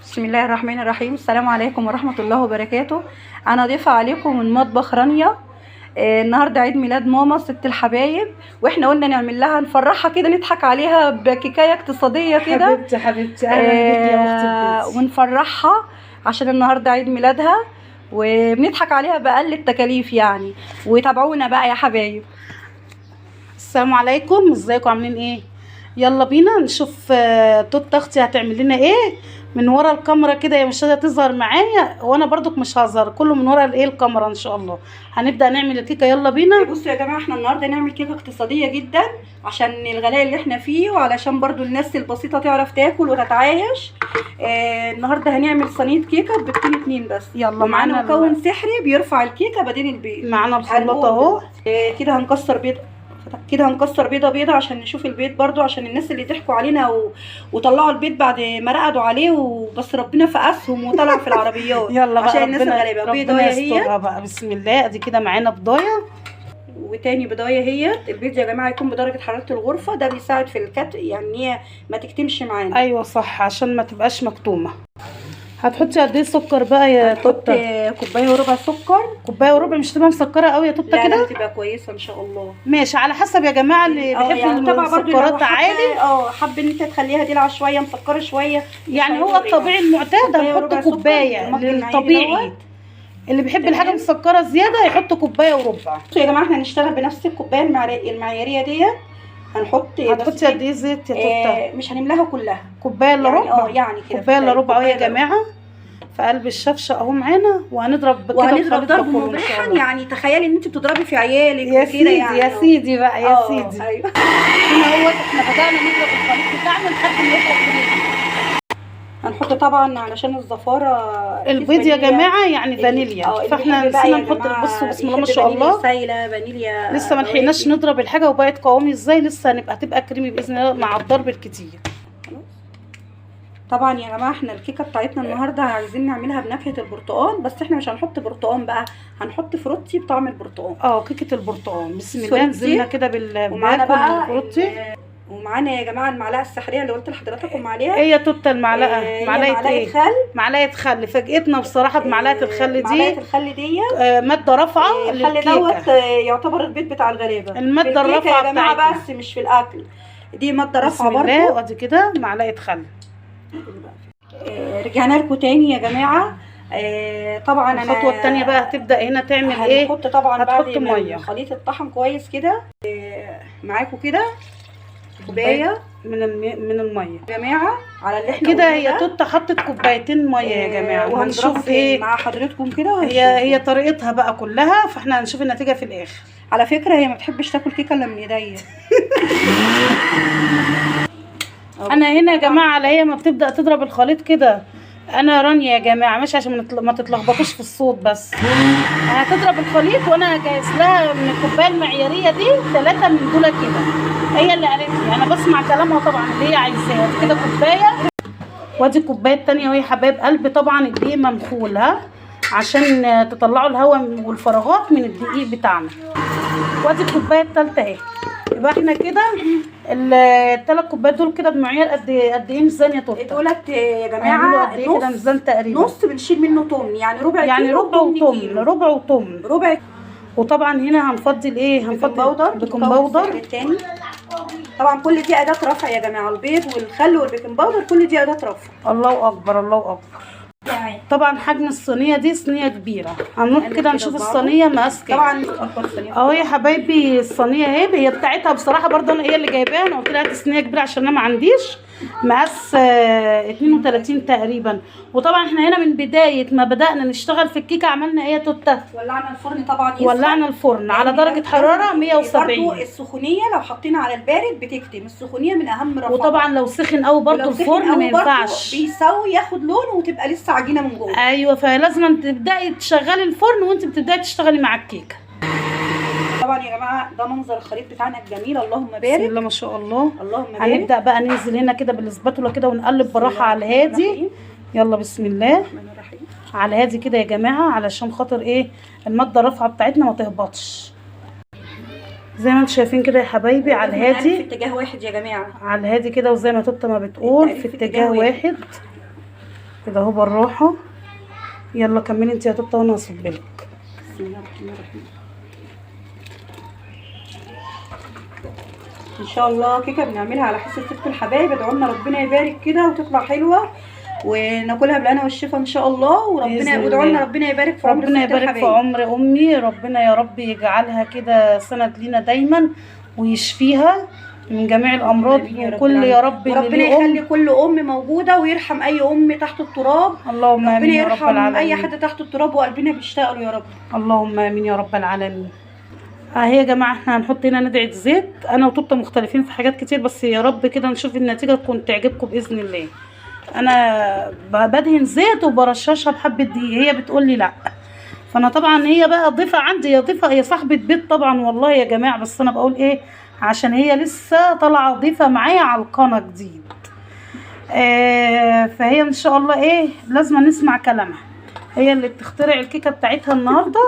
بسم الله الرحمن الرحيم. السلام عليكم ورحمة الله وبركاته. أنا ضيفة عليكم من مطبخ رانيا. النهاردة عيد ميلاد ماما ست الحبايب، واحنا قلنا نعمل لها نفرحها كده، نضحك عليها بكيكاية اقتصادية كده. حبيبتي اهلا بيكي يا اختي. ونفرحها عشان النهاردة عيد ميلادها، وبنضحك عليها بأقل التكاليف يعني. وتابعونا بقى يا حبايب. السلام عليكم، ازيكم عاملين ايه؟ يلا بينا نشوف توت اختي هتعمل لنا ايه من ورا الكاميرا كده. هي مش قادره تظهر معايا وانا برضك مش هظهر، كله من ورا الايه الكاميرا. ان شاء الله هنبدا نعمل الكيكه. يلا بينا. بصوا يا جماعه، احنا النهارده نعمل كيكه اقتصاديه جدا عشان الغلاء اللي احنا فيه، وعلشان برضو الناس البسيطه تعرف تاكل وتتعايش. النهارده هنعمل صينيه كيكه ببيضتين اتنين بس. يلا معانا مكون سحري بيرفع الكيكه بدل البيض. معانا الخلاط اهو. كده هنكسر بيضه عشان نشوف البيض برضو، عشان الناس اللي ضحكوا علينا وطلعوا البيض بعد ما رقدوا عليه، وبس ربنا فقسهم وطلع في العربيات. يلا بقى عشان الناس الغلابه. بيضايه هي بقى، بسم الله. ادي كده معانا بضايه، وتاني بضايه هي. البيض يا جماعه يكون بدرجه حراره الغرفه، ده بيساعد في الكتم، يعني هي ما تكتمش معانا. ايوه صح، عشان ما تبقاش مكتومه. هتحطي قد ايه سكر بقى يا توته؟ كوبايه وربع سكر. كوبايه وربع مش تبقى مسكره قوي يا توته كده؟ لا تبقى كويسه ان شاء الله. ماشي، على حسب يا جماعه اللي بيحب يعني السكرات عالي. حب ان انت تخليها دلع شويه، مسكره شويه. يعني هو الطبيعي المعتاد هنحط كوبايه للطبيعي. اللي بيحب الحاجه مسكره زياده يحط كوبايه وربع. بصوا يا جماعه، احنا هنشتغل بنفس الكوبايه المعياريه ديت. هتحطي قد ايه زيت يا توته؟ مش هنملاها كلها، كوبايه الا ربع. يعني كده كوبايه الا ربع يا جماعه في قلب الشفشه اهو معانا. وهنضرب كده ضرب مبرحا. يعني تخيلي ان انت بتضربي في عيالك يا سيدي يعني. يا سيدي بقى يا سيدي. ايوه. هنا هو احنا بدانا نضرب الخليط بتاعنا لحد ما يطلع. هنحط طبعا علشان الزفاره البيض يا جماعه يعني فانيليا، فاحنا نسينا نحط. بصوا بسم الله ما شاء الله، سايله فانيليا. لسه ما لحقناش نضرب الحاجه وبقت قوامي ازاي. لسه هتبقى كريمي باذن الله مع الضرب الكتير. طبعا يا جماعه، احنا الكيكه بتاعتنا النهارده عايزين نعملها بنكهه البرتقال، بس احنا مش هنحط برتقال بقى، هنحط فروتي بطعم البرتقال. كيكه البرتقال. بسم الله. نزلنا كده ومعانا بقى الفروتي. ومعانا يا جماعه المعلقه السحريه اللي قلت لحضراتكم عليها. هي توته المعلقه. معلقه ايه؟ خل. معلقه خل. فاجئتنا بصراحه بمعلقه الخل دي. معلقه الخل دي ماده رافعه الخل دوت يعتبر البيت بتاع الغلابه. الماده الرافعه يا جماعه، بس مش في الاكل، دي ماده رافعه برضه. بسم الله. ادي كده معلقه خل. رجعنا لكم تاني يا جماعه. طبعا الخطوه الثانيه بقى هتبدا هنا تعمل ايه؟ هنحط طبعا هتحط بعد ميه. خليط الطحن كويس كده. معاكم كده كوبايه من الميه يا جماعه على اللي احنا كده. هي توته حطت كوبايتين ميه يا جماعه. وهنشوف ايه مع حضرتكم كده. هي طريقتها بقى كلها، فاحنا هنشوف النتيجه في الاخر. على فكره هي ما بتحبش تاكل كيكه الا من ايديا. انا هنا يا جماعه على هي ما بتبدا تضرب الخليط كده. انا رانيا يا جماعه ماشي، عشان ما تتلخبطوش في الصوت. بس هتضرب الخليط وانا جايز لها من الكوبايه المعياريه دي 3 من دول كده. هي اللي قالت لي، انا بسمع كلامها طبعا اللي هي عايزاها كده كوبايه. وادي الكوبايه الثانيه وهي حبايب قلبي طبعا الدقيق منخول عشان تطلعوا الهواء والفراغات من الدقيق بتاعنا. وادي الكوبايه الثالثه اهي. يبقى احنا كده ال3 كوبايات دول كده بمعيار قد ايه ميزان يا توته؟ دولت يا جماعه قد ايه كده ميزان تقريبا؟ نص بنشيل منه طمن، يعني ربع وطمن. ربع. وطبعا هنا هنفضي الايه؟ هنفضي بيكنج باودر الثاني. طبعا كل دي اداه رفع يا جماعه، البيض والخل والبيكنج باودر كل دي اداه رفع. الله اكبر الله اكبر. طبعا حجم الصينيه دي صينيه كبيره. هنروح كده نشوف الصينيه مقاس كام. طبعا اكبر صينيه اهو يا حبايبي. الصينيه اهي هي بتاعتها بصراحه برضه انا هي اللي جايباها. انا قلت لها هات صينيه كبيره عشان انا ما عنديش مقاس 32 تقريبا. وطبعا احنا هنا من بدايه ما بدانا نشتغل في الكيكه عملنا ايه يا توته؟ ولعنا الفرن طبعا. ولعنا الفرن على درجه حراره 170. برضه السخونيه لو حطينا على البارد بتكتم، السخونيه من اهم رفعها. وطبعا لو سخن قوي برضه الفرن ما ينفعش، بيسوي ياخد لون وتبقى لسه عجينه من جوه. ايوه، فلازم تبداي تشغلي الفرن وانت بتبداي تشتغلي مع الكيكه. طبعا يا جماعه ده منظر الخليط بتاعنا الجميل. اللهم بارك. بسم الله ما شاء الله. اللهم بارك. هنبدا بقى ننزل هنا كده بالاسباتولا كده ونقلب بالراحه على الهادي. يلا بسم الله على الهادي كده يا جماعه، علشان خاطر ايه الماده الرافعه بتاعتنا ما تهبطش. زي ما انتم شايفين كده يا حبايبي على الهادي، في اتجاه واحد يا جماعه، على الهادي كده. وزي ما توته ما بتقول في اتجاه واحد. كده اهو بالراحه. يلا كملي انت يا توته وانا هصبلك. بسم الله الرحمن الرحيم. ان شاء الله كيكه بنعملها على حس ست الحبايب، ادعوا لنا ربنا يبارك كده وتطلع حلوه وناكلها بالهنا والشفا ان شاء الله. وربنا وادعوا لنا ربنا يبارك في عمر ربنا ست يبارك في الحبايب. عمر امي، ربنا يا رب يجعلها كده سند لينا دايما ويشفيها من جميع الامراض وكل يا رب اللي وربنا ليه يخلي كل ام موجوده ويرحم اي ام تحت التراب. اللهم ربنا امين يا رب يرحم العالمين. اي حد تحت التراب وقلبنا بيشتاق له يا رب. اللهم امين يا رب العالمين. اهي يا جماعه احنا هنحط هنا ندعه زيت. انا وتوته مختلفين في حاجات كتير، بس يا رب كده نشوف النتيجه تكون تعجبكم باذن الله. انا بدهن زيت وبرششها بحبه دقيق، هي بتقول لي لا. فانا طبعا هي بقى ضيفه عندي، هي ضيفه، هي صاحبه بيت طبعا والله يا جماعه، بس انا بقول ايه عشان هي لسه طالعه ضيفه معايا على القناه جديد. فهي ان شاء الله ايه لازم نسمع كلامها، هي اللي بتخترع الكيكه بتاعتها النهارده.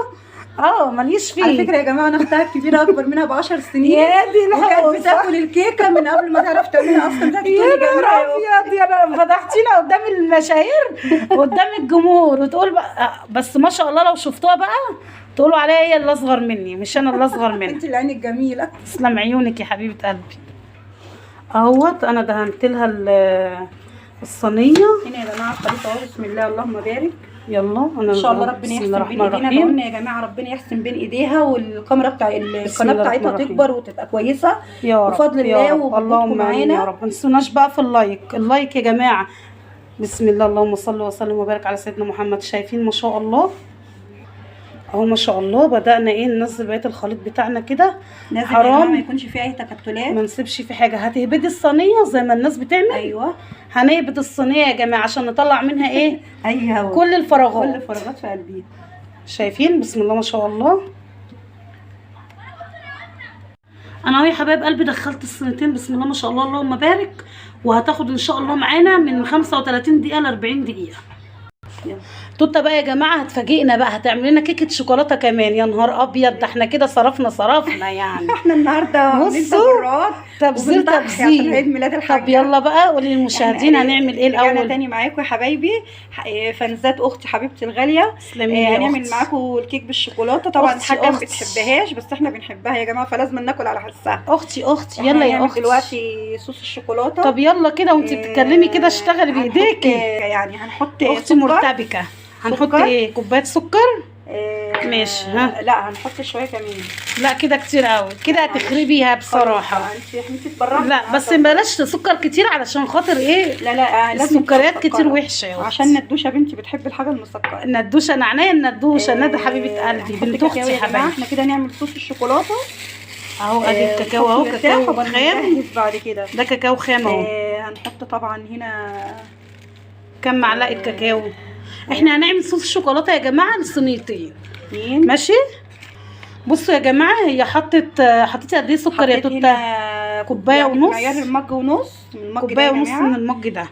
ماليش فيه. على فكره يا جماعه انا اختها الكبيره اكبر منها ب10 سنين. يا دي وكانت بتاكل الكيكه من قبل ما تعرف تعملها اصلا. كانت يا نهار ابيض يا نهار، فضحتينا قدام المشاهير قدام الجمهور وتقول بقى. بس ما شاء الله لو شفتوها بقى تقولوا عليها هي اللي اصغر مني مش انا اللي اصغر منها. انت العين الجميله. تسلم عيونك يا حبيبه قلبي. اهوت انا دهنت لها الصينيه هنا يا جماعه الخليط اهو. بسم الله اللهم بارك. يلا انا ان شاء الله ربنا يحسن بين ايدينا. قلنا يا جماعه ربنا يحسن بين ايديها والكاميرا القناه بتاعتها تكبر وتبقى كويسه يا رب بفضل الله وبوجودكم معانا يا رب. ما تنسوناش بقى في اللايك يا جماعه. بسم الله اللهم صل وسلم وبارك على سيدنا محمد. شايفين ما شاء الله اهو ما شاء الله. بدأنا ايه ننزل بقيه الخليط بتاعنا كده. حرام ما يكونش فيه اي تكتلات، ما نسيبش في حاجه. هتهبدي الصينيه زي ما الناس بتعمل. ايوه هنهبد الصينيه يا جماعه عشان نطلع منها ايه ايوه كل الفراغات. كل الفراغات في قلبي. شايفين بسم الله ما شاء الله. انا اهو يا حبايب قلبي دخلت الصينيتين بسم الله ما شاء الله اللهم بارك. وهتاخد ان شاء الله معانا من 35 دقيقه ل 40 دقيقه. توته بقى يا جماعه هتفاجئنا بقى، هتعمل لنا كيكه شوكولاته كمان. يا نهار ابيض ده احنا كده صرفنا يعني. احنا النهارده بصوا تبذير عشان عيد ميلاد الحاج. طب يلا بقى قولي للمشاهدين هنعمل ايه الاول. انا تاني معاكم يا حبايبي فانزات اختي حبيبتي الغاليه. هنعمل معاكم الكيك بالشوكولاته. طبعا الحاجه ما بتحبهاش بس احنا بنحبها يا جماعه فلازم ناكل على حسها. اختي يلا يا اختي دلوقتي صوص الشوكولاته. طب يلا كده وانت بتتكلمي كده اشتغلي بايديكي. يعني هنحط اختي مرتبكه. هنحط ايه كوبايه سكر. ماشي لا هنحط شويه كمان. لا كده كتير قوي كده هتخربيها بصراحه. انت تبرعي. لا بس بلاش سكر كتير علشان خاطر ايه. لا لازم السكريات كتير وحشه عشان ندوشه بنتي بتحب الحاجه المسكره. ندوشه نعناع الندوشه ندى حبيبه قلبي بنت اختي يا حبايبي. احنا كده نعمل صوص الشوكولاته اهو. ادي الكاكاو اهو كاكاو خام. بعد كده ده كاكاو خام اهو. هنحط طبعا هنا كام معلقه كاكاو. احنا هنعمل صوص الشوكولاته يا جماعه لصينيتين ماشي. بصوا يا جماعه هي حطيتي قد ايه سكر يا توته؟ كوبايه ونص. معيار المج ونص. كوبايه ونص من المج ده.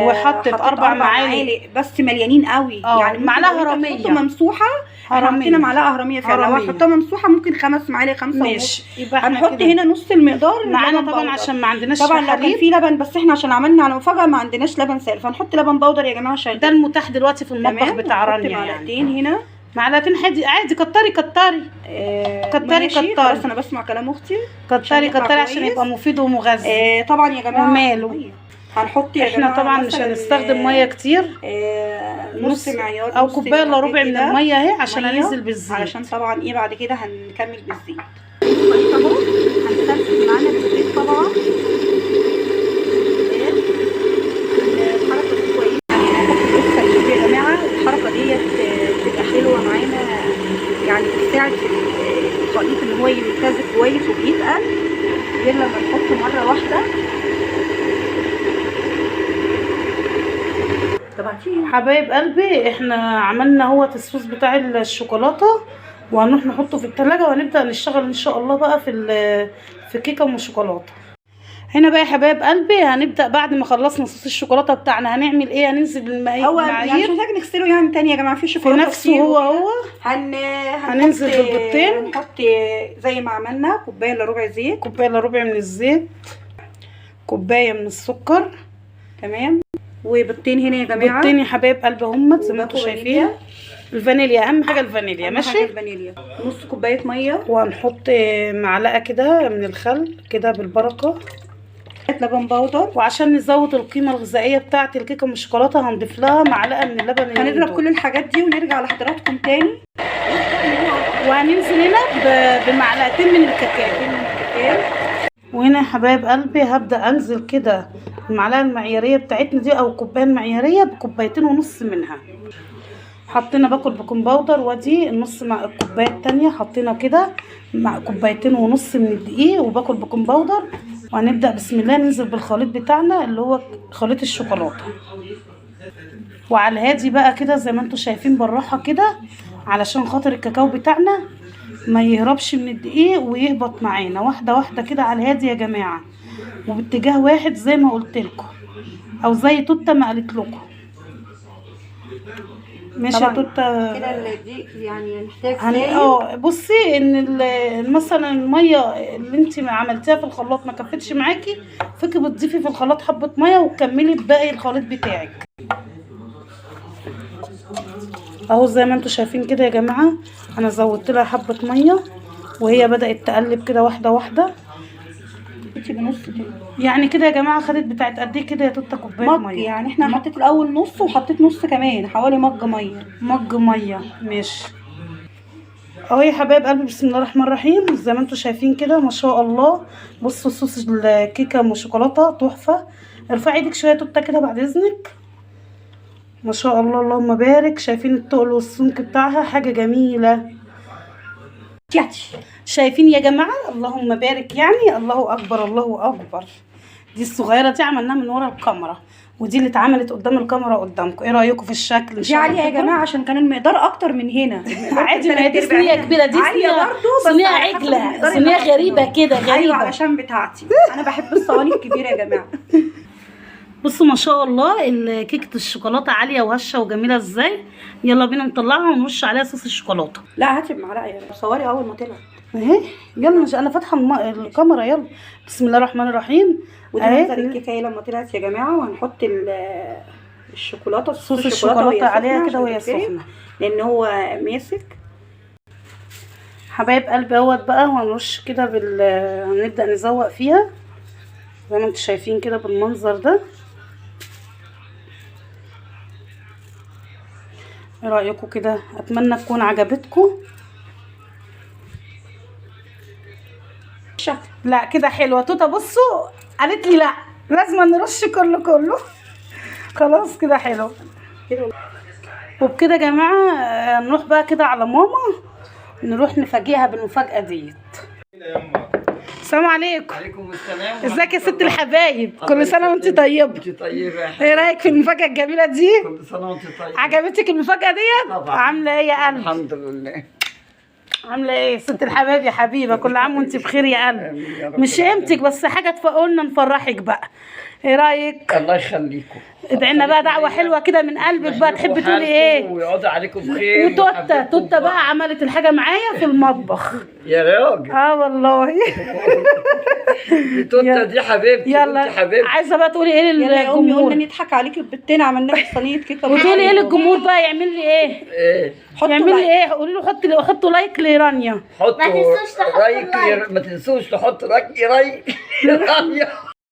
وحطت 4 معالق بس مليانين قوي. يعني معلقه هرميه ممسوحه. حطينا معلقه هرميه فعلا. لو حطيتها ممسوحه ممكن 5 معالق 5 ماشي. يبقى هنحط هنا نص المقدار معانا طبعا عشان ما عندناش طبعا. لو كان في لبن بس احنا عشان عملنا على مفاجاه ما عندناش لبن سائل فهنحط لبن بودر يا جماعه شغال. ده المتاح دلوقتي في المطبخ بتاع رانيا. معلقتين هنا. معلقتين عادي. كتري كتري. خلاص انا بسمع كلام اختي. كتري عشان يبقى مفيد ومغذي. طبعا يا جماعه وماله هنحط يا احنا طبعا مش هنستخدم ميه كتير. نص معيار او كوبايه الا ربع من الميه اهي عشان هننزل بالزيت. علشان طبعا ايه بعد كده هنكمل بالزيت. الخليط اهو هنسلسل معانا بالزيت طبعا. الحركه دي كويسه يعني لسه يا جماعه. الحركه ديت بتبقى حلوه معانا يعني بتساعد في الخليط ان هو يمتزج كويس وبيتقل غير لما نحطه مره واحده. حبايب قلبي احنا عملنا اهوت الصوص بتاع الشوكولاته وهنروح نحطه في التلاجة وهنبدأ نشتغل ان شاء الله بقى في كيكه ام شوكولاته. هنا بقى يا حبايب قلبي هنبدأ بعد ما خلصنا صوص الشوكولاته بتاعنا هنعمل ايه. هننزل بالمعايير. هو يعني مش محتاج نغسله يعني تاني يا جماعه. في شوكولاته في نفسه هو هننزل بالبيضتين. هنحط زي ما عملنا كوبايه الا ربع زيت. كوبايه الا ربع من الزيت. كوبايه من السكر. تمام. وبيضتين هنا يا جماعه. بيضتين يا حبايب قلب همت زي ما انتم وباكو شايفين. فانيليا. الفانيليا اهم حاجه، الفانيليا أهم ماشي. حاجة الفانيليا. نص كوبايه ميه. وهنحط معلقه كده من الخل كده بالبركه. لبن بودر. وعشان نزود القيمه الغذائيه بتاعه الكيكه من الشوكولاته هنضيف لها معلقه من اللبن هنضرب المندوب. كل الحاجات دي ونرجع لحضراتكم تاني. وهننزل هنا بمعلقتين من الكاكاو. وهنا يا حبايب قلبي هبدا انزل كده المعلقه المعياريه بتاعتنا دي او الكوبايه المعياريه بكوبايتين ونص منها. حطينا باكل بيكنج باودر، ودي النص مع الكوبايه التانية حطينا كده مع كوبايتين ونص من الدقيق وباكل بيكنج باودر. وهنبدا بسم الله ننزل بالخليط بتاعنا اللي هو خليط الشوكولاته، وعلى الهادي بقى كده زي ما انتم شايفين بالراحه كده علشان خاطر الكاكاو بتاعنا ما يهربش من الدقيق ويهبط معانا واحده واحده كده على الهادي يا جماعه، وباتجاه واحد زي ما قلت لكم او زي توته ما قالت لكم. ماشي يا توته كده الدقيق يعني محتاج سايل. بصي ان مثلا الميه اللي انت عملتيها في الخلاط ما كفتش معاكي، فكي بتضيفي في الخلاط حبه ميه وتكملي باقي الخليط بتاعك اهو زي ما انتم شايفين كده يا جماعه. انا زودت لها حبه ميه وهي بدات تقلب كده واحده واحده. بنص كده يعني كده يا جماعه خدت بتاعت قد ايه كده يا توته كوبايه مج، ميه. يعني احنا حطيت الاول نص وحطيت نص كمان حوالي مج ميه. مج ميه ماشي اهو يا حبايب قلبي. بسم الله الرحمن الرحيم. زي ما انتم شايفين كده ما شاء الله. بصوا صوص الكيكه ام شوكولاته تحفه. ارفعي ايدك شويه توته كده بعد اذنك. ما شاء الله اللهم بارك. شايفين التقل والسمك بتاعها حاجه جميله. شايفين يا جماعه اللهم بارك، يعني الله اكبر الله اكبر. دي الصغيره دي عملناها من ورا الكاميرا، ودي اللي اتعملت قدام الكاميرا قدامكم. ايه رايكم في الشكل؟ دي عاليه يا جماعه عشان كان المقدار اكتر من هنا. عادي، ما هي دي صينيه كبيره، دي صينيه عجله، صينيه غريبه كده غريبه. ايوه علشان بتاعتي انا بحب الصواني الكبيره يا جماعه. بصوا ما شاء الله كيكه الشوكولاته عاليه وهشه وجميله ازاي. يلا بينا نطلعها ونرش عليها صوص الشوكولاته. لا هاتي بمعلقه يا صوري اول ما طلعت اهي. يلا انا فاتحه الكاميرا. يلا بسم الله الرحمن الرحيم. ودي منظر الكيكه اهي لما طلعت يا جماعه. وهنحط الشوكولاته، صوص الشوكولاته عليها كده وهي سخنه لان هو ماسك. حبايب قلبي اهوت بقى. وهنرش كده هنبدا نزوق فيها زي ما انتم شايفين كده بالمنظر ده. ايه رايكم كده؟ اتمنى تكون عجبتكم. شكل لا كده حلوه. توته بصوا قالت لي لا لازم نرش كله. خلاص كده حلو كده. وبكده يا جماعه نروح بقى كده على ماما، نروح نفاجئها بالمفاجاه ديت. السلام عليكم. وعليكم السلام. ازيك يا ست الحبايب؟ كل سنه وانت طيبه. انت طيبه يا ايه رايك في المفاجاه الجميله دي؟ كل سنه وانت طيبه. عجبتك المفاجاه ديت؟ طبعا. عامله ايه يا قلبي؟ الحمد لله. عامله ايه ست الحبايب يا حبيبه؟ كل عام وانت بخير يا قلبي. مش قيمتك بس حاجه قلنا نفرحك بقى. ايه رايك؟ الله يخليكم. ادعي لنا بقى دعوه حلوه كده من قلبك بقى. تحبي تقولي ايه؟ ويقعدوا عليكم بخير. وتوته بقى عملت الحاجه معايا في المطبخ. يا راجل. والله. توته دي حبيبتي. يلا حبيبتي. عايزه بقى تقولي ايه يلا يا امي للجمهور؟ قلنا نضحك عليكي ببتين عملنا لك صينيه كيكه. وتقولي ايه للجمهور بقى؟ يعمل لي ايه؟ ايه؟ يعمل لي ايه؟ قولي له حطوا لايك لرانيا. حطوا لايك. ما تنسوش تحطوا لايك لرانيا.